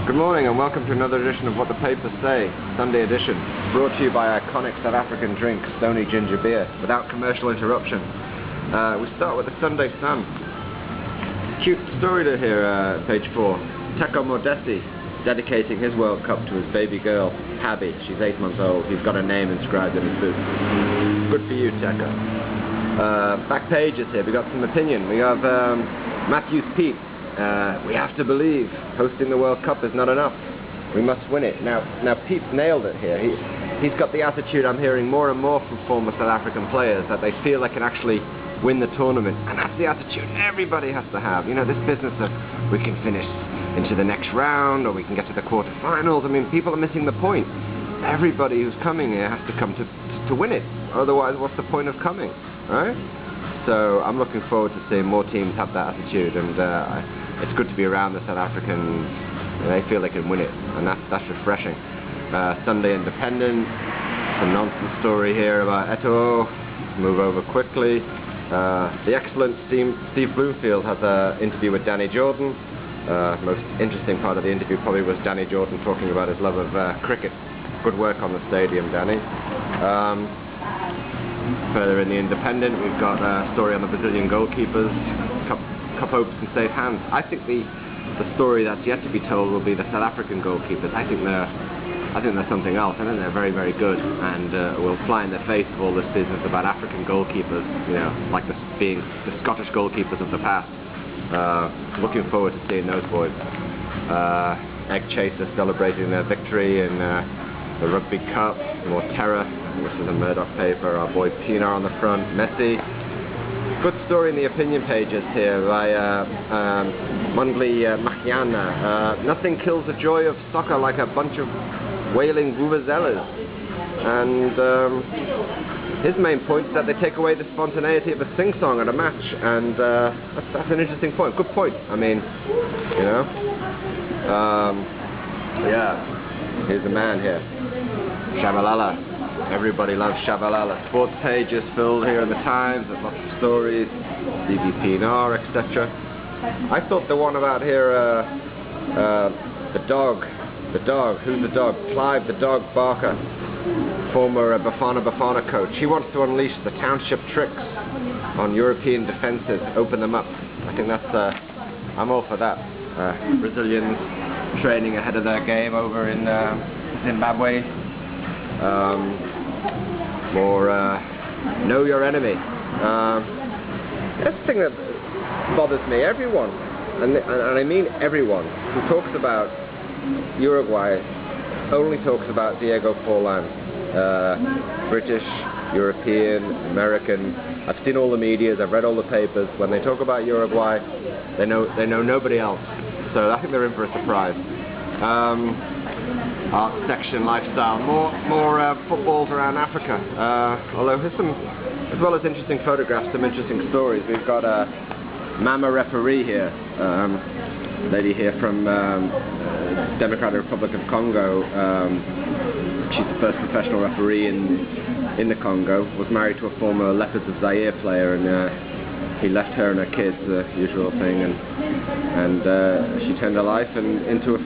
Good morning and welcome to another edition of What the Papers Say, Sunday edition, brought to you by iconic South African drink, Stony Ginger Beer, without commercial interruption. We start with the Sunday Sun. Cute story to hear, page 4. Teko Modesi dedicating his World Cup to his baby girl, Tabby. She's 8 months old. He's got her name inscribed in his boot. Good for you, Teko. Back pages here, we got some opinion. We have Matthew's Pete. We have to believe hosting the World Cup is not enough. We must win it. Now Pete's nailed it here. He's got the attitude I'm hearing more and more from former South African players, that they feel they can actually win the tournament. And that's the attitude everybody has to have. You know, this business of we can finish into the next round or we can get to the quarterfinals. I mean, people are missing the point. Everybody who's coming here has to come to win it. Otherwise, what's the point of coming, right? So I'm looking forward to seeing more teams have that attitude, and it's good to be around the South Africans. They feel they can win it, and that's refreshing. Sunday Independent, some nonsense story here about Eto'o. Move over quickly. The excellent Steve Bloomfield has an interview with Danny Jordan. Most interesting part of the interview probably was Danny Jordan talking about his love of cricket. Good work on the stadium, Danny. Further in the Independent, we've got a story on the Brazilian goalkeepers. Cup hopes in safe hands. I think the story that's yet to be told will be the South African goalkeepers. I think they're something else. I think they're very, very good, and will fly in the face of all this business about African goalkeepers. You know, like being the Scottish goalkeepers of the past. Looking forward to seeing those boys. Egg Chasers celebrating their victory in the Rugby Cup. More terror. This is a Murdoch paper. Our boy Pienaar on the front. Messi. Good story in the opinion pages here by Mundley Makiana. Nothing kills the joy of soccer like a bunch of wailing vuvuzelas. And his main point is that they take away the spontaneity of a sing-song at a match. And that's an interesting point. Good point. I mean, you know. Yeah. Here's the man here. Shabalala. Everybody loves Shabalala. Sports pages filled here in the Times. There's lots of stories. DVPNR, etc. I thought the one about here, the dog. Who's the dog? Clive the dog Barker, former Bafana coach. He wants to unleash the township tricks on European defences, open them up. I think that's, I'm all for that. Brazilians training ahead of their game over in Zimbabwe. More know your enemy. That's the thing that bothers me. Everyone, and I mean everyone, who talks about Uruguay only talks about Diego Forlan. British, European, American. I've seen all the medias, I've read all the papers. When they talk about Uruguay, they know nobody else. So I think they're in for a surprise. Art section, lifestyle, more footballs around Africa. Although here's some, as well as interesting photographs, some interesting stories. We've got a Mama referee here, lady here from Democratic Republic of Congo. She's the first professional referee in the Congo. Was married to a former Leopards of Zaire player, and he left her and her kids, the usual thing, and she turned her life into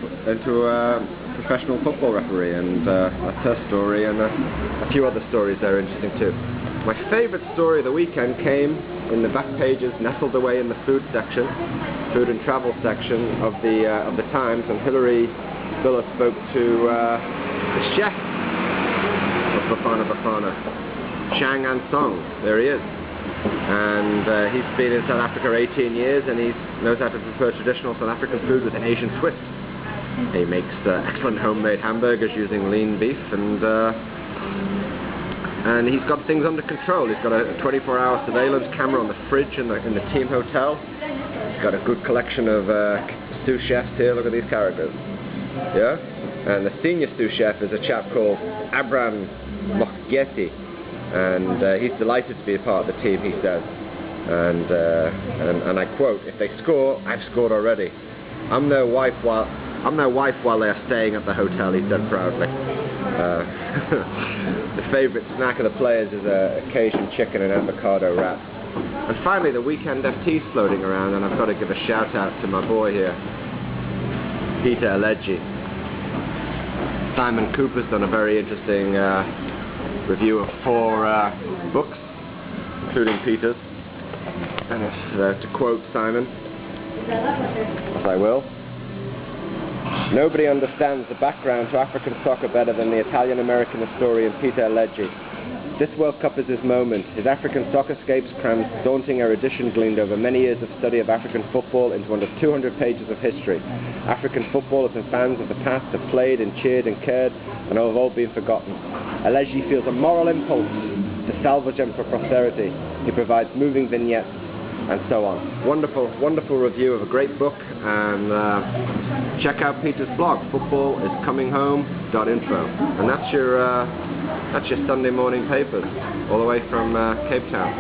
a professional football referee, and that's her story, and a few other stories there are interesting too. My favourite story of the weekend came in the back pages, nestled away in the food section, food and travel section of the Times, and Hilary Villa spoke to the chef of Bafana, Shang Ansong. There he is. And he's been in South Africa 18 years, and he knows how to prepare traditional South African food with an Asian twist. He makes excellent homemade hamburgers using lean beef, and he's got things under control. He's got a 24-hour surveillance camera on the fridge in the team hotel. He's got a good collection of sous chefs here. Look at these characters. Yeah? And the senior sous chef is a chap called Abraham Mokgeti. And he's delighted to be a part of the team, he says. And I quote, "If they score, I've scored already. I'm their wife while they're staying at the hotel," he said proudly. The favourite snack of the players is a Cajun chicken and avocado wrap. And finally, the weekend FT's floating around, and I've got to give a shout out to my boy here, Peter Alleghi. Simon Cooper's done a very interesting review of 4 books, including Peter's. And if, to quote Simon, as I will, "Nobody understands the background to African soccer better than the Italian-American historian Peter Alleghi. This World Cup is his moment. His African soccerscapes crams daunting erudition gleaned over many years of study of African football into under 200 pages of history. African footballers and fans of the past have played and cheered and cared and have all been forgotten. Alleghi feels a moral impulse to salvage them for posterity. He provides moving vignettes," and so on. Wonderful, wonderful review of a great book, and check out Peter's blog, footballiscominghome.info, and that's your Sunday morning papers, all the way from Cape Town.